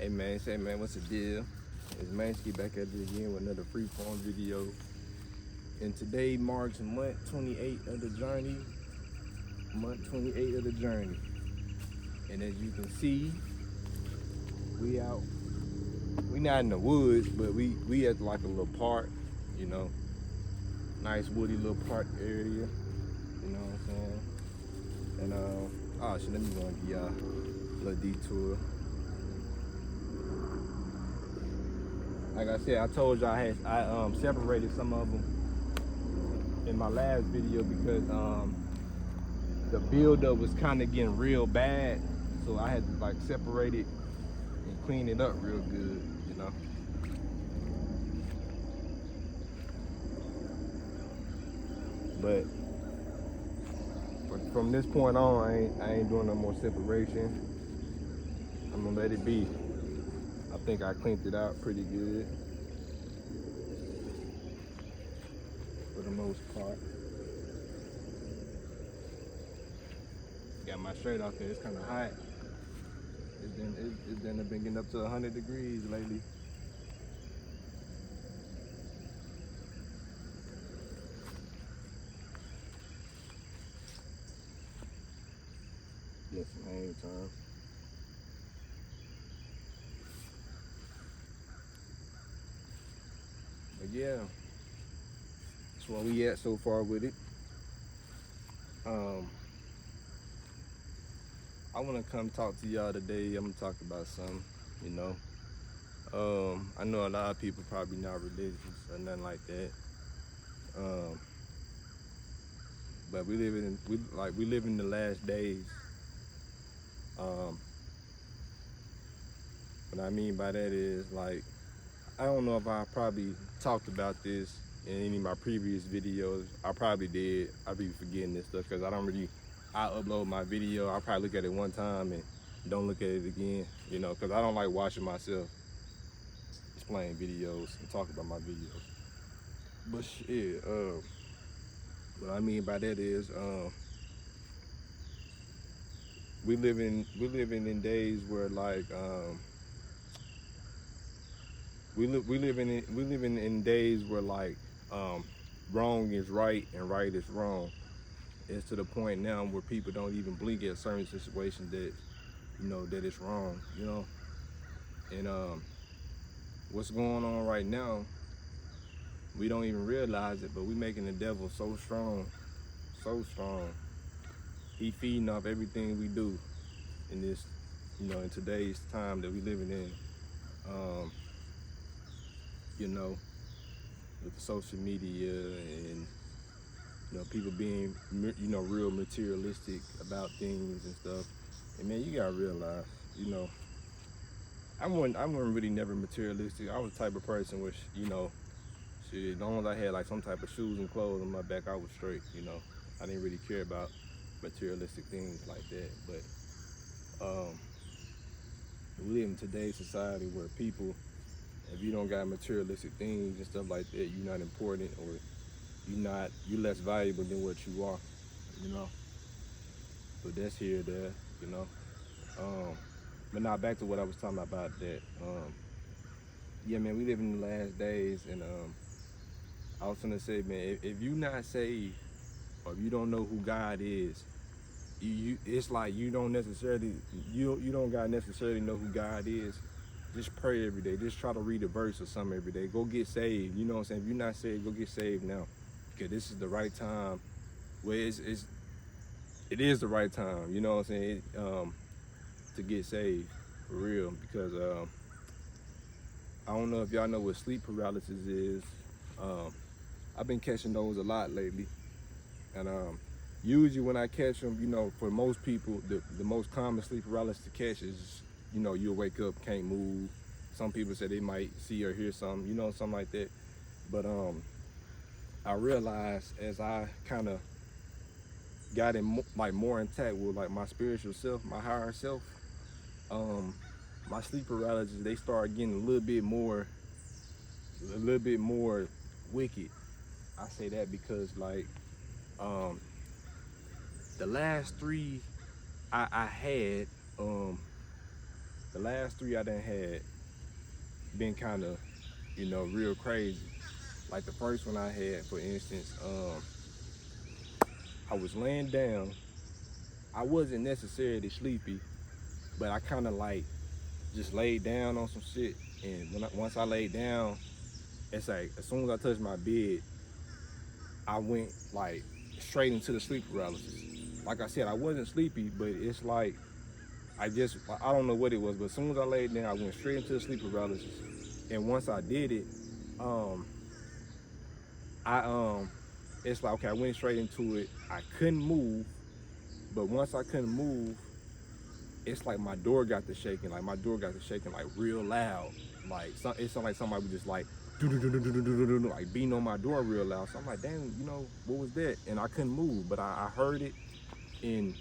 Hey man, say man, what's the deal? It's Mansky back at it again with another freeform video. And today marks month 28 of the journey. Month 28 of the journey. And as you can see, we out. We not in the woods, but we at like a little park, you know. Nice woody little park area. You know what I'm saying? And oh shit, let me go and give y'all a little detour. Like I said, I told y'all I separated some of them in my last video because the buildup was kind of getting real bad, so I had to like separate it and clean it up real good, you know. But from this point on, I ain't doing no more separation. I'm gonna let it be. I think I cleaned it out pretty good for the most part. Got my shirt off here. It's kind of hot. It's been getting up to 100 degrees lately. Yes, hang time. But yeah, that's where we at so far with it. I want to come talk to y'all today. I'm gonna talk about something, you know. I know a lot of people probably not religious or nothing like that. But we live in the last days. What I mean by that is, like, I don't know if I probably talked about this in any of my previous videos. I probably did. I be forgetting this stuff because I upload my video. I probably look at it one time and don't look at it again, you know, because I don't like watching myself explain videos and talk about my videos. But shit, what I mean by that is, we living in days where like we living in days where like wrong is right and right is wrong. It's to the point now where people don't even blink at certain situations that, you know, that it's wrong, you know. And what's going on right now, we don't even realize it, but we making the devil so strong, so strong. He feeding off everything we do in this, you know, in today's time that we living in. You know, with the social media and, you know, people being, you know, real materialistic about things and stuff. And man, you gotta realize, you know, I wasn't really never materialistic. I was the type of person which, you know, shit, as long as I had like some type of shoes and clothes on my back, I was straight, you know. I didn't really care about materialistic things like that. But we live in today's society where people, if you don't got materialistic things and stuff like that, you're not important, or you're less valuable than what you are, you know. But that's here or there, you know. But now back to what I was talking about that. Yeah, man, we live in the last days, and I was gonna say, man, if you not saved or if you don't know who God is, it's like you don't gotta necessarily know who God is. Just pray every day. Just try to read a verse or something every day. Go get saved. You know what I'm saying? If you're not saved, go get saved now, because this is the right time. Well, it is the right time. You know what I'm saying? To get saved for real, because I don't know if y'all know what sleep paralysis is. I've been catching those a lot lately, and usually when I catch them, you know, for most people, the most common sleep paralysis to catch is, you know, you'll wake up, can't move. Some people say they might see or hear something, you know, something like that. But I realized as I kind of got in more intact with like my spiritual self, my higher self, my sleep paralysis, they start getting a little bit more wicked. I say that because like the last three I had, the last 3 I done had been kind of, you know, real crazy. Like the first one I had, for instance, I was laying down. I wasn't necessarily sleepy, but I kind of like just laid down on some shit. And once I laid down, it's like as soon as I touched my bed, I went like straight into the sleep paralysis. Like I said, I wasn't sleepy, but it's like I don't know what it was, but as soon as I laid down, I went straight into the sleep paralysis. And once I did it, um, it's like, okay, I went straight into it. I couldn't move, but once I couldn't move, it's like my door got to shaking. Like my door got to shaking like real loud. Like it sounded like somebody was just like like beating on my door real loud. So I'm like, damn, you know, what was that? And I couldn't move, but I heard it, and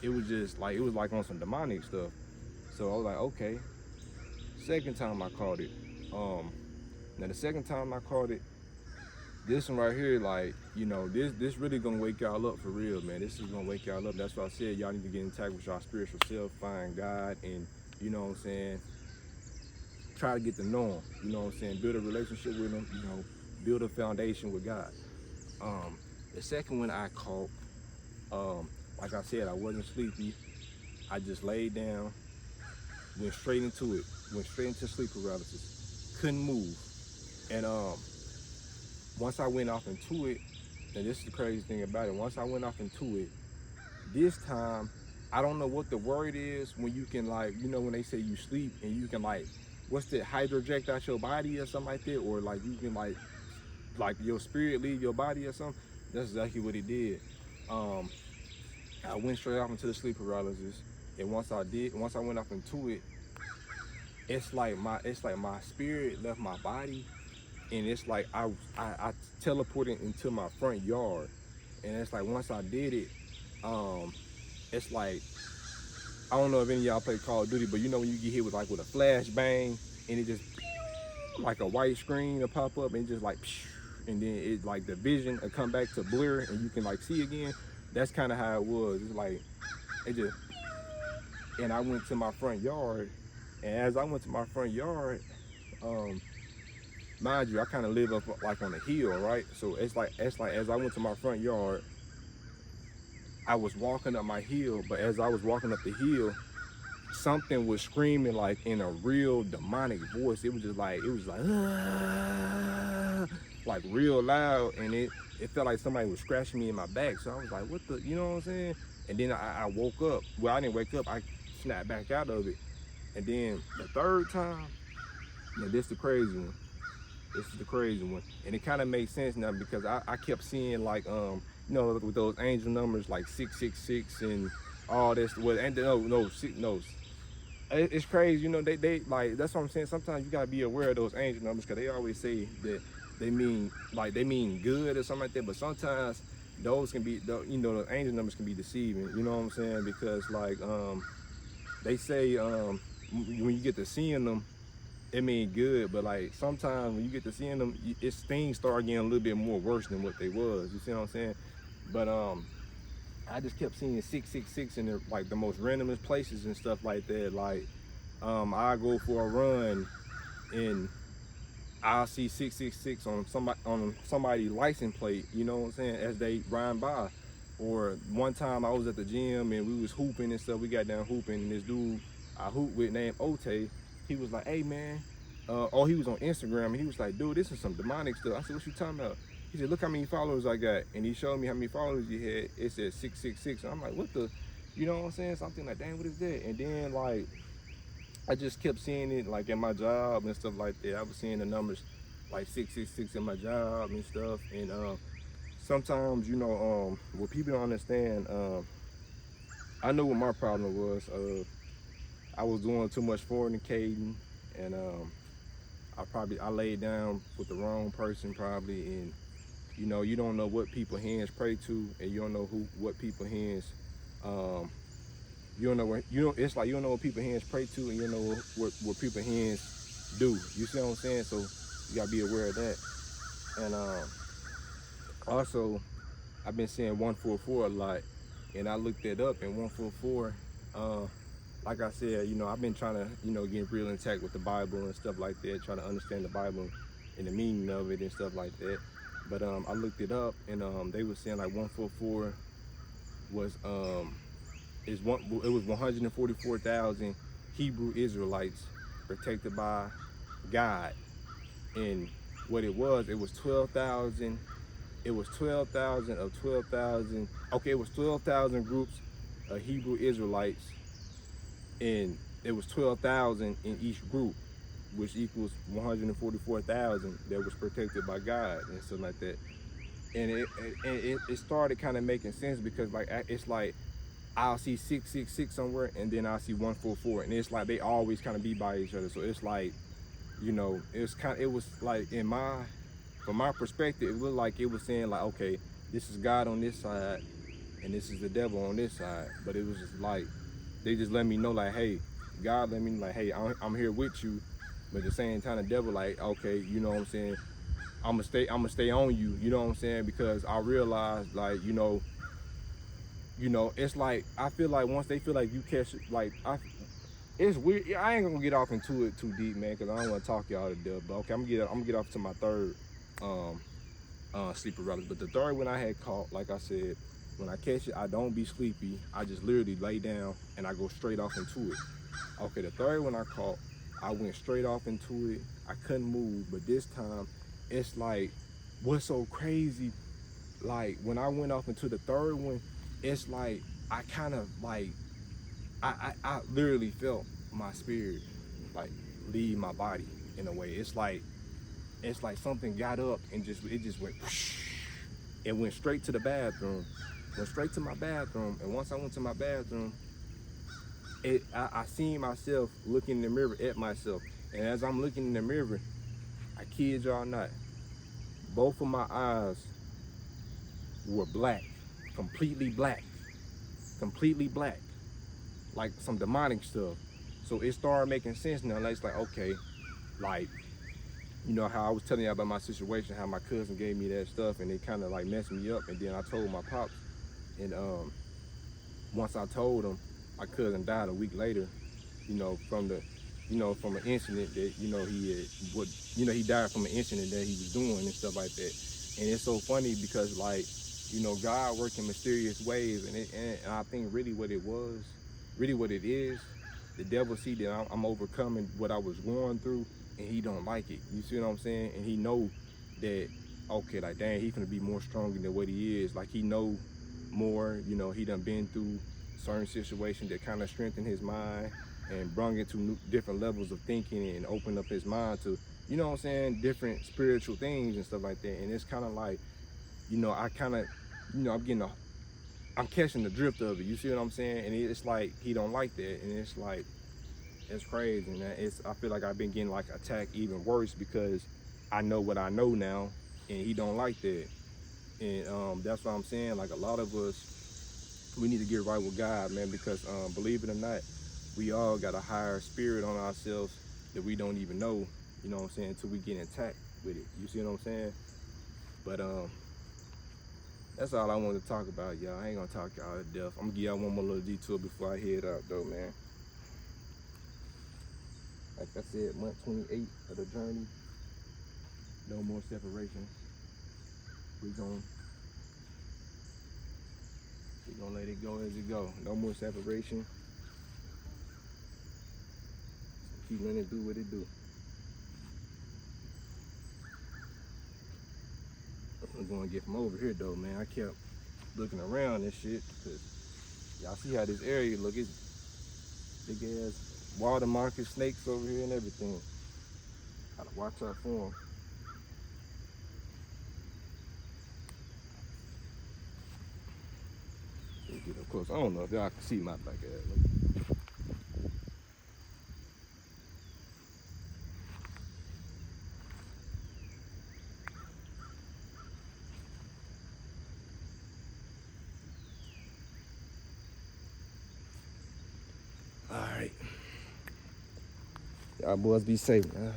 it was just like, it was like on some demonic stuff. So I was like, okay. Second time I caught it. Now the second time I caught it, this one right here, like, you know, this really gonna wake y'all up for real, man. This is gonna wake y'all up. That's why I said y'all need to get in touch with y'all spiritual self, find God, and, you know what I'm saying, try to get to know him, you know what I'm saying, build a relationship with him, you know, build a foundation with God. The second one I caught, like I said, I wasn't sleepy. I just laid down, went straight into it, went straight into sleep paralysis, couldn't move. And once I went off into it, and this is the crazy thing about it, once I went off into it, this time, I don't know what the word is when you can, like, you know, when they say you sleep and you can, like, what's that, hydroject out your body or something like that, or like you can like your spirit leave your body or something. That's exactly what it did. I went straight off into the sleep paralysis, and once I went off into it, it's like my spirit left my body, and it's like I teleported into my front yard, and it's like once I did it, it's like, I don't know if any of y'all play Call of Duty, but you know when you get hit with a flashbang, and it just like a white screen will pop up, and just like, and then it like the vision will come back to blur, and you can like see again. That's kind of how it was. It's like it just, and I went to my front yard, and as I went to my front yard, mind you, I kind of live up like on a hill, right? So it's like as I went to my front yard, I was walking up my hill, but as I was walking up the hill, something was screaming like in a real demonic voice. It was like "Ah," like real loud, and it felt like somebody was scratching me in my back. So I was like, what the, you know what I'm saying? And then I woke up. Well, I didn't wake up, I snapped back out of it. And then the third time, now this is the crazy one. This is the crazy one. And it kind of makes sense now, because I kept seeing like, you know, with those angel numbers like 666 and all this. Well, and no. It's crazy, you know. They like, that's what I'm saying. Sometimes you gotta be aware of those angel numbers, because they always say that they mean good or something like that. But sometimes those can be, you know, the angel numbers can be deceiving. You know what I'm saying? Because like they say when you get to seeing them, it mean good, but like sometimes when you get to seeing them, things start getting a little bit more worse than what they was. You see what I'm saying? But I just kept seeing 666 in the most randomest places and stuff like that. Like I go for a run and I'll see 666 on somebody's license plate, you know what I'm saying, as they ride by. Or one time I was at the gym and we was hooping and stuff. We got down hooping, and this dude I hooped with named Ote, he was like, hey man, he was on Instagram, and he was like, dude, this is some demonic stuff. I said, what you talking about? He said, look how many followers I got. And he showed me how many followers he had. It said 666. And I'm like, what the, you know what I'm saying? Something like, dang, what is that? And then like, I just kept seeing it like in my job and stuff like that. I was seeing the numbers like 666 in my job and stuff. And sometimes, you know, what people don't understand, I know what my problem was. I was doing too much fornicating, and I laid down with the wrong person probably, and you know, you don't know what people hands pray to, and you don't know what people hands you don't know where, it's like you don't know what people hands pray to, and you don't know what people hands do. You see what I'm saying? So you gotta be aware of that. And also I've been seeing 144 a lot, and I looked it up, and 144 like I said, you know, I've been trying to, you know, get real intact with the Bible and stuff like that, trying to understand the Bible and the meaning of it and stuff like that. But I looked it up, and they were saying like 144 was it was 144,000 Hebrew Israelites protected by God, and what it was 12,000. It was 12,000 of 12,000. Okay, it was 12,000 groups of Hebrew Israelites, and it was 12,000 in each group, which equals 144,000 that was protected by God and something like that. And it started kind of making sense, because like it's like I'll see 666 somewhere, and then I'll see 144, and it's like they always kind of be by each other. So it's like, you know, it was like from my perspective, it looked like it was saying like, okay, this is God on this side and this is the devil on this side. But it was just like, they just let me know like, hey, God let me know like, hey, I'm here with you. But at the same time, the devil like, okay, you know what I'm saying, I'm gonna stay on you, you know what I'm saying, because I realized like, you know, it's like, I feel like once they feel like you catch it, like it's weird. I ain't gonna get off into it too deep, man, because I don't want to talk y'all to death. But okay, I'm gonna get off to my third sleep paralysis. But the third one I had caught, like I said, when I catch it, I don't be sleepy. I just literally lay down and I go straight off into it. Okay, the third one I caught, I went straight off into it. I couldn't move, but this time, it's like, what's so crazy, like when I went off into the third one, it's like I kind of like I literally felt my spirit like leave my body in a way. It's like something got up and it just went whoosh. It went straight to the bathroom, went straight to my bathroom. And once I went to my bathroom, I seen myself looking in the mirror at myself. And as I'm looking in the mirror, I kid y'all not, both of my eyes were black, completely black, like some demonic stuff. So it started making sense now. Like, it's like, okay, like, you know how I was telling you about my situation, how my cousin gave me that stuff and it kind of like messed me up. And then I told my pops, and once I told him, my cousin died a week later, you know, from an incident that, he died from an incident that he was doing and stuff like that. And it's so funny because, like, you know, God works in mysterious ways, and I think really what it is, the devil see that I'm overcoming what I was going through, and he don't like it. You see what I'm saying? And he know that, okay, like, dang, he finna be more stronger than what he is. Like, he know more, you know, he done been through certain situations that kind of strengthened his mind and brung it to different levels of thinking and opened up his mind to, you know what I'm saying, different spiritual things and stuff like that. And it's kind of like, you know, I kind of, you know, I'm catching the drift of it. You see what I'm saying? And it's like, he don't like that. And it's like, it's crazy. And I feel like I've been getting like attacked even worse because I know what I know now, and he don't like that. And that's what I'm saying. Like, a lot of us, we need to get right with God, man, because believe it or not, we all got a higher spirit on ourselves that we don't even know, you know what I'm saying, until we get intact with it. You see what I'm saying? But that's all I wanted to talk about, y'all. I ain't gonna talk y'all to death. I'm gonna give y'all one more little detour before I head out, though, man. Like I said, month 28 of the journey. No more separation. We're gonna let it go as it go. No more separation. Keep letting it do what it do. I'm gonna get from over here, though, man. I kept looking around and shit, because y'all see how this area look. It's big ass water market, snakes over here and everything. Gotta watch out for them. Get up close. I don't know if y'all can see my back ass. All right. Y'all boys be safe, man.